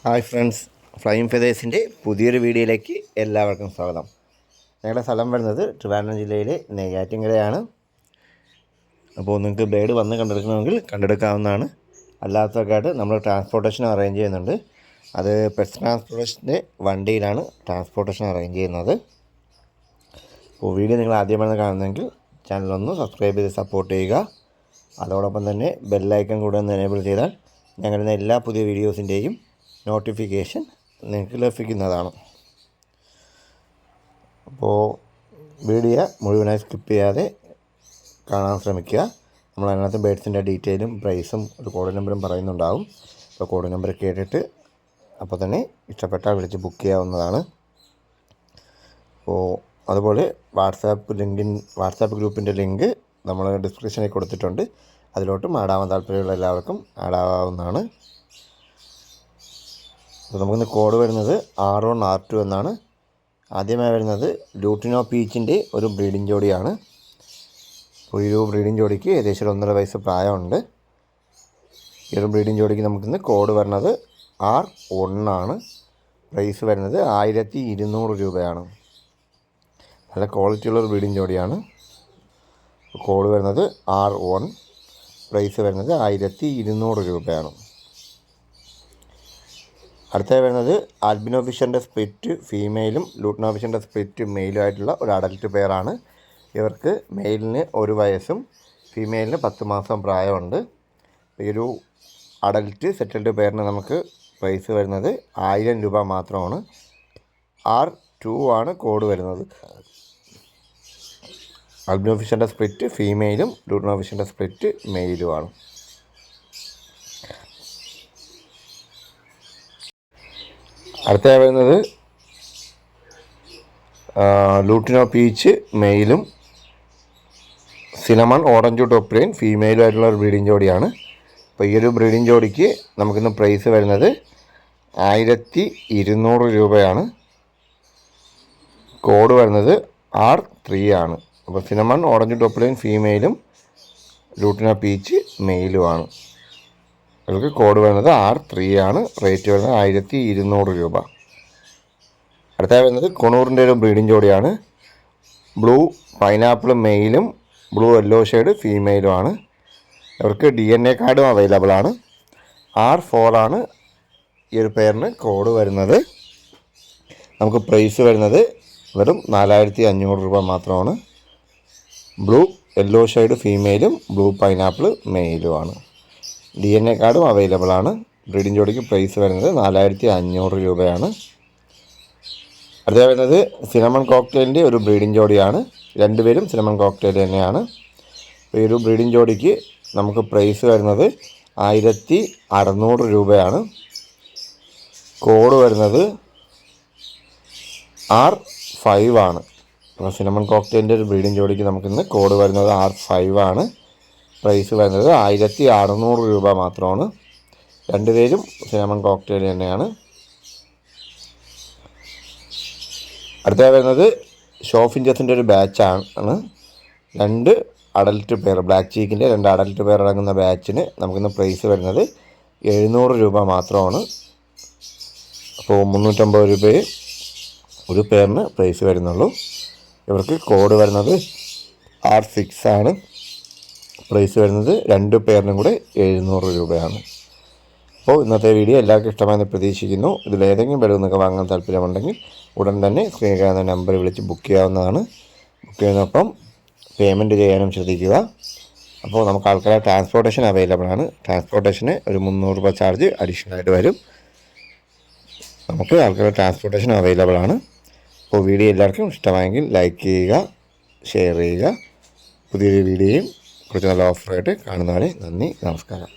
Hi friends, flying ഫെതേഴ്സിൻ്റെ പുതിയൊരു വീഡിയോയിലേക്ക് എല്ലാവർക്കും സ്വാഗതം. ഞങ്ങളുടെ സ്ഥലം വരുന്നത് ട്രിവാൻഡ്രം ജില്ലയിലെ നെയ്യാറ്റിൻകരയാണ്. അപ്പോൾ നിങ്ങൾക്ക് ബേഡ് വന്ന് കണ്ടെടുക്കണമെങ്കിൽ കണ്ടെടുക്കാവുന്നതാണ്. അല്ലാത്തവർക്കായിട്ട് നമ്മൾ ട്രാൻസ്പോർട്ടേഷൻ അറേഞ്ച് ചെയ്യുന്നുണ്ട്. അത് പെറ്റ്സ് ട്രാൻസ്പോർട്ടേഷൻ്റെ വണ്ടിയിലാണ് ട്രാൻസ്പോർട്ടേഷൻ അറേഞ്ച് ചെയ്യുന്നത്. അപ്പോൾ വീഡിയോ നിങ്ങൾ ആദ്യമാണ് കാണുന്നതെങ്കിൽ ചാനലൊന്ന് സബ്സ്ക്രൈബ് ചെയ്ത് സപ്പോർട്ട് ചെയ്യുക. അതോടൊപ്പം തന്നെ ബെല്ലൈക്കൺ കൂടെ ഒന്ന് എനേബിൾ ചെയ്താൽ ഞങ്ങളുടെ എല്ലാ പുതിയ വീഡിയോസിൻ്റെയും നോട്ടിഫിക്കേഷൻ നിങ്ങൾക്ക് ലഭിക്കുന്നതാണ്. അപ്പോൾ വീഡിയോ മുഴുവനായി സ്കിപ്പ് ചെയ്യാതെ കാണാൻ ശ്രമിക്കുക. നമ്മൾ അതിനകത്ത് ബേഡ്സിൻ്റെ ഡീറ്റെയിലും പ്രൈസും ഒരു കോഡ് നമ്പറും പറയുന്നുണ്ടാവും. അപ്പോൾ കോഡ് നമ്പർ കേട്ടിട്ട് അപ്പോൾ തന്നെ ഇഷ്ടപ്പെട്ടാൽ വിളിച്ച് ബുക്ക് ചെയ്യാവുന്നതാണ്. അപ്പോൾ അതുപോലെ വാട്സാപ്പ് ഗ്രൂപ്പിൻ്റെ ലിങ്ക് നമ്മൾ ഡിസ്ക്രിപ്ഷനിൽ കൊടുത്തിട്ടുണ്ട്. അതിലോട്ടും ആഡാവാൻ താല്പര്യമുള്ള എല്ലാവർക്കും ആഡാവാവുന്നതാണ്. അപ്പോൾ നമുക്കിന്ന് കോഡ് വരുന്നത് R1 R2 എന്നാണ്. ആദ്യമായി വരുന്നത് ലൂട്ടിനോ പീച്ചിൻ്റെ ഒരു ബ്രീഡിംഗ് ജോഡിയാണ്. അപ്പോൾ ഈ ഒരു ബ്രീഡിംഗ് ജോഡിക്ക് ഏകദേശം 1.5 വയസ്സ് പ്രായമുണ്ട്. ഈ ഒരു ബ്രീഡിംഗ് ജോഡിക്ക് നമുക്കിന്ന് കോഡ് വരുന്നത് R1 ആണ്. പ്രൈസ് വരുന്നത് 1200 രൂപയാണ്. നല്ല ക്വാളിറ്റിയുള്ളൊരു ബ്രീഡിംഗ് ജോഡിയാണ്. കോഡ് വരുന്നത് R1, പ്രൈസ് വരുന്നത് 1200 രൂപയാണ്. അടുത്തത് വരുന്നത് ആൽബിനോ ഫിഷറിൻ്റെ സ്പ്ലിറ്റ് ഫീമെയിലും ലൂട്ടിനോ ഫിഷറിൻ്റെ സ്പ്ലിറ്റ് മെയിലും ആയിട്ടുള്ള ഒരു അഡൽറ്റ് പെയറാണ്. ഇവർക്ക് മെയിലിന് 1 വയസ്സും ഫീമെയിലിന് 10 മാസം പ്രായമുണ്ട്. ഈ ഒരു അഡൽറ്റ് സെറ്റിൽഡ് പെയറിന് നമുക്ക് പ്രൈസ് വരുന്നത് 1000 രൂപ മാത്രമാണ്. R2 ആണ് കോഡ് വരുന്നത്. ആൽബിനോ ഫിഷറിൻ്റെ സ്പ്ലിറ്റ് ഫീമെയിലും ലൂട്ടിനോ ഫിഷറിൻ്റെ സ്പ്ലിറ്റ് മെയിലുമാണ്. അടുത്തതായി വരുന്നത് ലൂട്ടിനോ പീച്ച് മെയിലും സിനമൺ ഓറഞ്ച് ടോപ്പ് ഫീമെയിലും ആയിട്ടുള്ള ഒരു ബ്രീഡിംഗ് ജോഡിയാണ്. അപ്പോൾ ഈ ഒരു ബ്രീഡിംഗ് ജോഡിക്ക് നമുക്കിന്ന് പ്രൈസ് വരുന്നത് 1200 രൂപയാണ്. കോഡ് വരുന്നത് R3 ആണ്. അപ്പോൾ സിനമൺ ഓറഞ്ച് ടോപ്പ് ഫീമെയിലും ലൂട്ടിനോ പീച്ച് മെയിലുമാണ്. അവർക്ക് കോഡ് വരുന്നത് R3 ആണ്. റേറ്റ് വരുന്നത് 1200 രൂപ. അടുത്തായി വരുന്നത് കൊണൂറിൻ്റെ ഒരു ബ്രീഡിംഗ് ജോഡിയാണ്. ബ്ലൂ പൈനാപ്പിൾ മെയിലും ബ്ലൂ യെല്ലോ ഷെയ്ഡ് ഫീമെയിലുമാണ്. അവർക്ക് DNA കാർഡും അവൈലബിൾ ആണ്. R4 ആണ് ഈ ഒരു പെയറിന് കോഡ് വരുന്നത്. നമുക്ക് പ്രൈസ് വരുന്നത് വെറും 4500 രൂപ മാത്രമാണ്. ബ്ലൂ യെല്ലോ ഷെയ്ഡ് ഫീമെയിലും ബ്ലൂ പൈനാപ്പിൾ മെയിലുമാണ്. DNA കാർഡും അവൈലബിൾ ആണ്. ബ്രീഡിംഗ് ജോഡിക്ക് പ്രൈസ് വരുന്നത് 4500 രൂപയാണ്. അടുത്ത വരുന്നത് സിനമൺ കോക്ടെയിലിൻ്റെ ഒരു ബ്രീഡിംഗ് ജോഡിയാണ്. രണ്ടുപേരും സിനമൺ കോക്ടെയിൽ തന്നെയാണ്. ഈ ഒരു ബ്രീഡിംഗ് ജോഡിക്ക് നമുക്ക് പ്രൈസ് വരുന്നത് 1600 രൂപയാണ്. കോഡ് വരുന്നത് R5 ആണ്. അപ്പോൾ സിനമൺ കോക്ടെയിലിൻ്റെ ഒരു ബ്രീഡിംഗ് ജോഡിക്ക് നമുക്കിന്ന് കോഡ് വരുന്നത് R5 ആണ്. പ്രൈസ് വരുന്നത് 1600 രൂപ മാത്രമാണ്. രണ്ടുപേരും സിനമൺ കോക്ടെയിൽ തന്നെയാണ്. അടുത്ത വരുന്നത് ഷോഫിഞ്ചസിൻ്റെ ഒരു ബാച്ചാണ്. 2 അഡൽറ്റ് പെയർ, ബ്ലാക്ക് ചീക്കിൻ്റെ 2 അഡൽറ്റ് പെയർ അടങ്ങുന്ന ബാച്ചിന് നമുക്കിന്ന് പ്രൈസ് വരുന്നത് 700 രൂപ മാത്രമാണ്. അപ്പോൾ 350 രൂപയെ ഒരു പെയറിന് പ്രൈസ് വരുന്നുള്ളൂ. ഇവർക്ക് കോഡ് വരുന്നത് R6 ആണ്. പ്രൈസ് വരുന്നത് 2 പെയറിനും കൂടെ 700 രൂപയാണ്. അപ്പോൾ ഇന്നത്തെ വീഡിയോ എല്ലാവർക്കും ഇഷ്ടമായെന്ന് പ്രതീക്ഷിക്കുന്നു. ഇതിലേതെങ്കിലും ബെഡ് നിങ്ങൾക്ക് വാങ്ങാൻ താല്പര്യമുണ്ടെങ്കിൽ ഉടൻ തന്നെ സ്ക്രീനിൽ കാണുന്ന നമ്പർ വിളിച്ച് ബുക്ക് ചെയ്യാവുന്നതാണ്. ബുക്ക് ചെയ്യുന്നപ്പം പേയ്മെൻറ്റ് ചെയ്യാനും ശ്രദ്ധിക്കുക. അപ്പോൾ നമുക്ക് ആൾക്കാരെ ട്രാൻസ്പോർട്ടേഷൻ അവൈലബിൾ ആണ്. ട്രാൻസ്പോർട്ടേഷന് ഒരു 300 രൂപ ചാർജ് അഡീഷണൽ ആയിട്ട് വരും. നമുക്ക് ആൾക്കാരെ ട്രാൻസ്പോർട്ടേഷൻ അവൈലബിൾ ആണ്. അപ്പോൾ വീഡിയോ എല്ലാവർക്കും ഇഷ്ടമായെങ്കിൽ ലൈക്ക് ചെയ്യുക, ഷെയർ ചെയ്യുക. പുതിയൊരു വീഡിയോയും കുറച്ച് നല്ല ഓഫറായിട്ട് കാണുന്നവരെ നന്ദി, നമസ്കാരം.